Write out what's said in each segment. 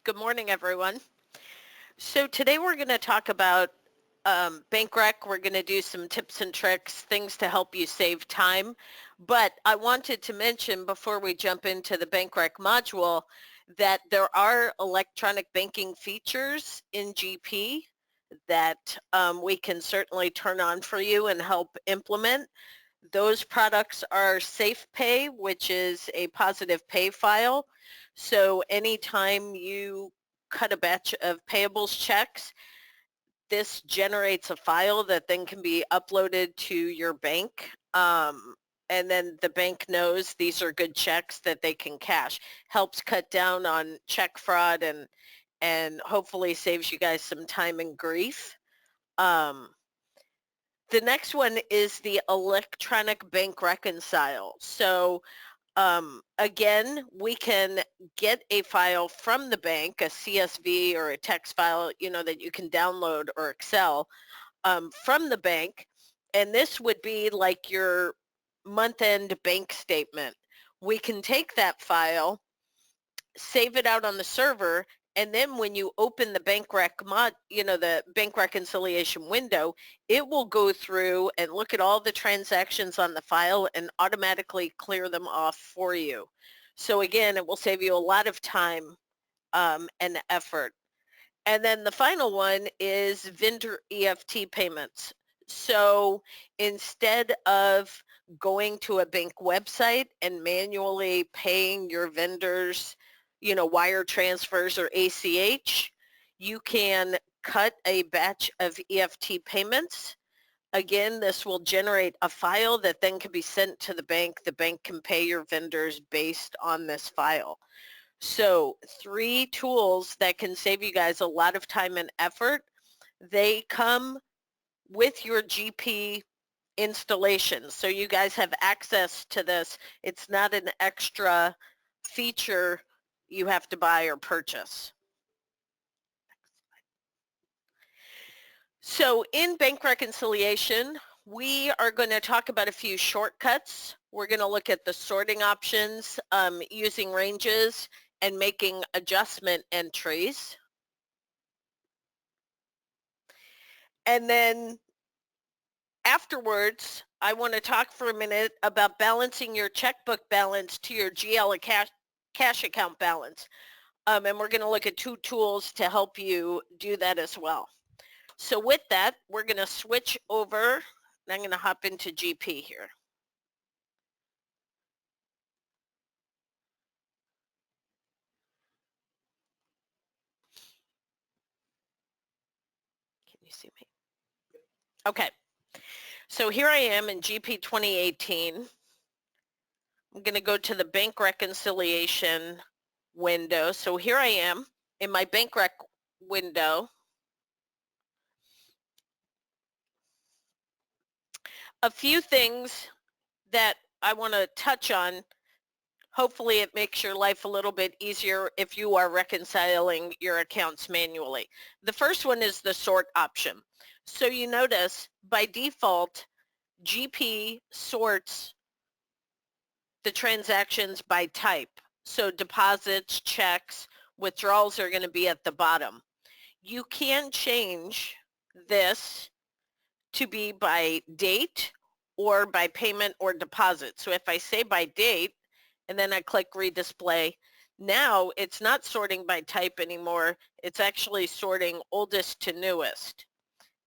Good morning, everyone. So today we're going to talk about bank rec. We're going to do some tips and tricks, things to help you save time. But I wanted to mention before we jump into the bank rec module that there are electronic banking features in GP that we can certainly turn on for you and help implement. Those products are SafePay, which is a positive pay file. So anytime you cut a batch of payables checks, this generates a file that then can be uploaded to your bank. And then the bank knows these are good checks that they can cash. Helps cut down on check fraud and hopefully saves you guys some time and grief. Um, the next one is the electronic bank reconcile. So again, we can get a file from the bank, a CSV or a text file, that you can download or Excel from the bank. And this would be like your month-end bank statement. We can take that file, save it out on the server, and then when you open the bank rec the bank reconciliation window, it will go through and look at all the transactions on the file and automatically clear them off for you. So again, it will save you a lot of time and effort. And then the final one is vendor EFT payments. So instead of going to a bank website and manually paying your vendors, wire transfers or ACH, you can cut a batch of EFT payments. Again, this will generate a file that then can be sent to the bank. The bank can pay your vendors based on this file. So 3 tools that can save you guys a lot of time and effort. They come with your GP installation. So you guys have access to this. It's not an extra feature you have to buy or purchase. So in bank reconciliation, we are going to talk about a few shortcuts. We're going to look at the sorting options, using ranges, and making adjustment entries. And then afterwards, I want to talk for a minute about balancing your checkbook balance to your GL cash account balance. And we're going to look at 2 tools to help you do that as well. So with that, we're going to switch over, and I'm going to hop into GP here. Can you see me? Okay. So here I am in GP 2018. I'm going to go to the bank reconciliation window. So here I am in my bank rec window. A few things that I want to touch on. Hopefully it makes your life a little bit easier if you are reconciling your accounts manually. The first one is the sort option. So you notice by default, GP sorts the transactions by type. So deposits, checks, withdrawals are going to be at the bottom. You can change this to be by date or by payment or deposit. So if I say by date and then I click redisplay, now it's not sorting by type anymore. It's actually sorting oldest to newest.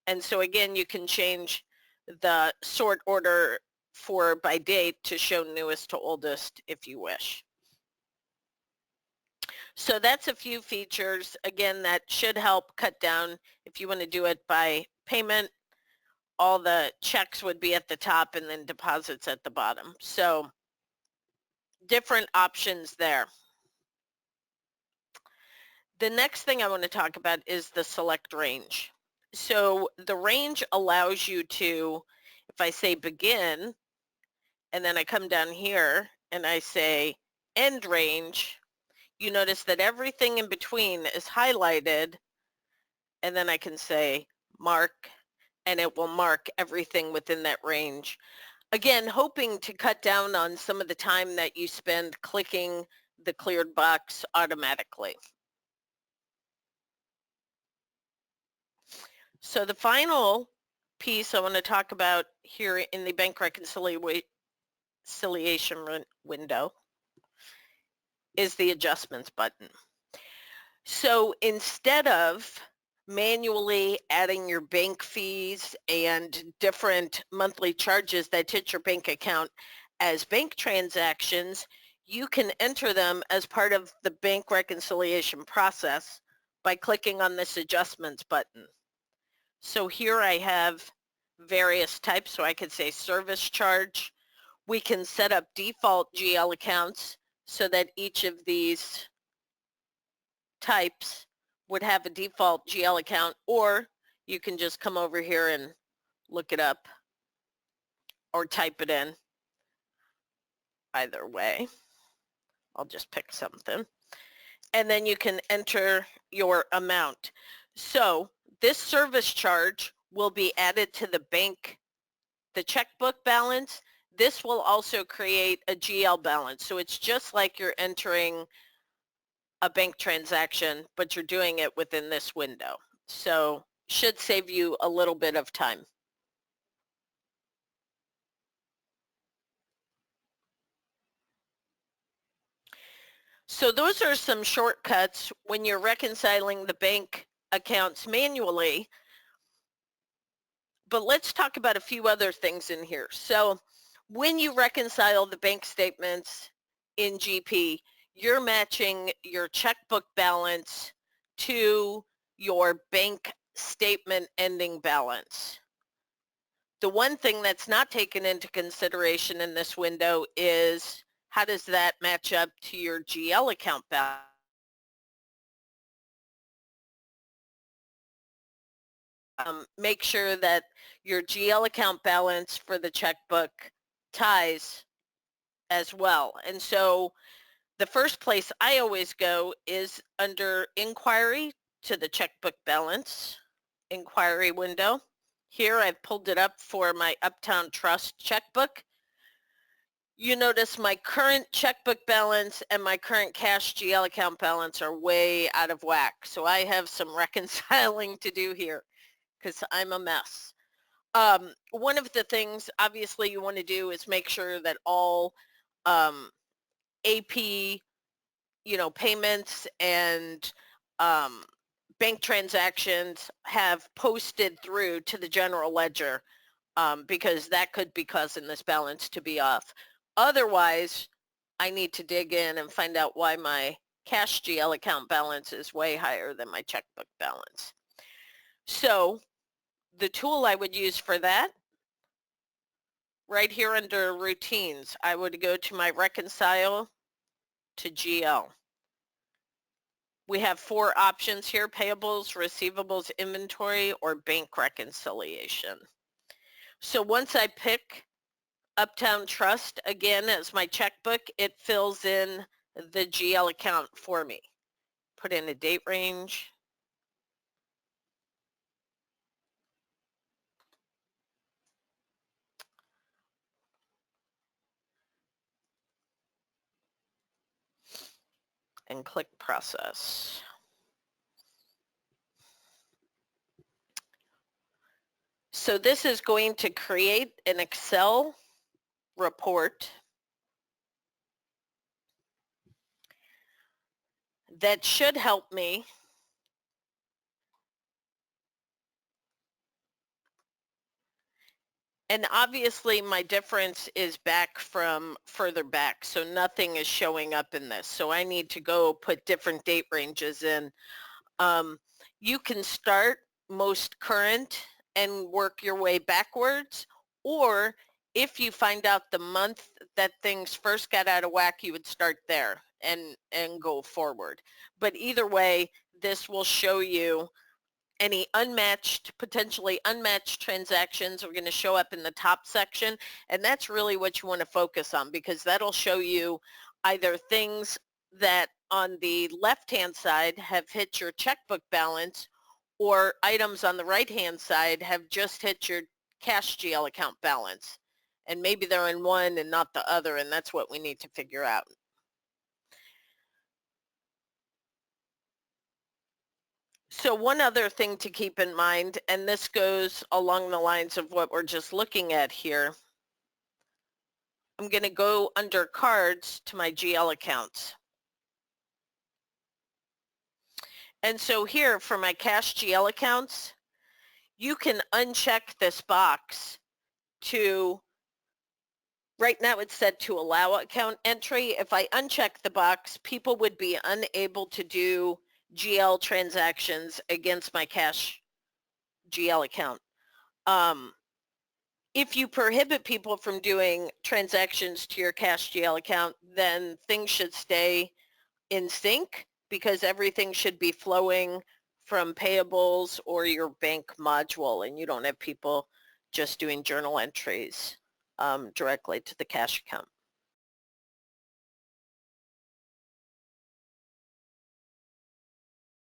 And so again, you can change the sort order for by date to show newest to oldest if you wish. So that's a few features, again, that should help cut down if you want to do it by payment. All the checks would be at the top and then deposits at the bottom. So different options there. The next thing I want to talk about is the select range. So the range allows you to, if I say begin, and then I come down here and I say end range, you notice that everything in between is highlighted, and then I can say mark, and it will mark everything within that range. Again, hoping to cut down on some of the time that you spend clicking the cleared box automatically. So the final piece I want to talk about here in the bank reconciliation window is the adjustments button. So instead of manually adding your bank fees and different monthly charges that hit your bank account as bank transactions, you can enter them as part of the bank reconciliation process by clicking on this adjustments button. So here I have various types. So I could say service charge. We can set up default GL accounts so that each of these types would have a default GL account, or you can just come over here and look it up or type it in. Either way, I'll just pick something. And then you can enter your amount. So this service charge will be added to the bank, the checkbook balance. This will also create a GL balance. So it's just like you're entering a bank transaction, but you're doing it within this window. So should save you a little bit of time. So those are some shortcuts when you're reconciling the bank accounts manually. But let's talk about a few other things in here. So when you reconcile the bank statements in GP, you're matching your checkbook balance to your bank statement ending balance. The one thing that's not taken into consideration in this window is how does that match up to your GL account balance? Make sure that your GL account balance for the checkbook ties as well. And so the first place I always go is under inquiry to the checkbook balance inquiry window. Here I've pulled it up for my Uptown Trust checkbook. You notice my current checkbook balance and my current cash GL account balance are way out of whack. So I have some reconciling to do here because I'm a mess. One of the things obviously you want to do is make sure that all AP, payments and bank transactions have posted through to the general ledger because that could be causing this balance to be off. Otherwise, I need to dig in and find out why my cash GL account balance is way higher than my checkbook balance. So the tool I would use for that, right here under routines, I would go to my reconcile to GL. We have 4 options here: payables, receivables, inventory, or bank reconciliation. So once I pick Uptown Trust again as my checkbook, it fills in the GL account for me. Put in a date range. And click process. So this is going to create an Excel report that should help me and obviously my difference is back from further back, so nothing is showing up in this. So I need to go put different date ranges in. You can start most current and work your way backwards, or if you find out the month that things first got out of whack, you would start there and go forward. But either way, this will show you any potentially unmatched transactions are going to show up in the top section, and that's really what you want to focus on, because that'll show you either things that on the left-hand side have hit your checkbook balance, or items on the right-hand side have just hit your cash GL account balance, and maybe they're in one and not the other, and that's what we need to figure out. So one other thing to keep in mind, and this goes along the lines of what we're just looking at here, I'm going to go under cards to my GL accounts. And so here for my cash GL accounts, you can uncheck this box to, right now it's set to allow account entry. If I uncheck the box, people would be unable to do GL transactions against my cash GL account. If you prohibit people from doing transactions to your cash GL account, then things should stay in sync because everything should be flowing from payables or your bank module, and you don't have people just doing journal entries directly to the cash account.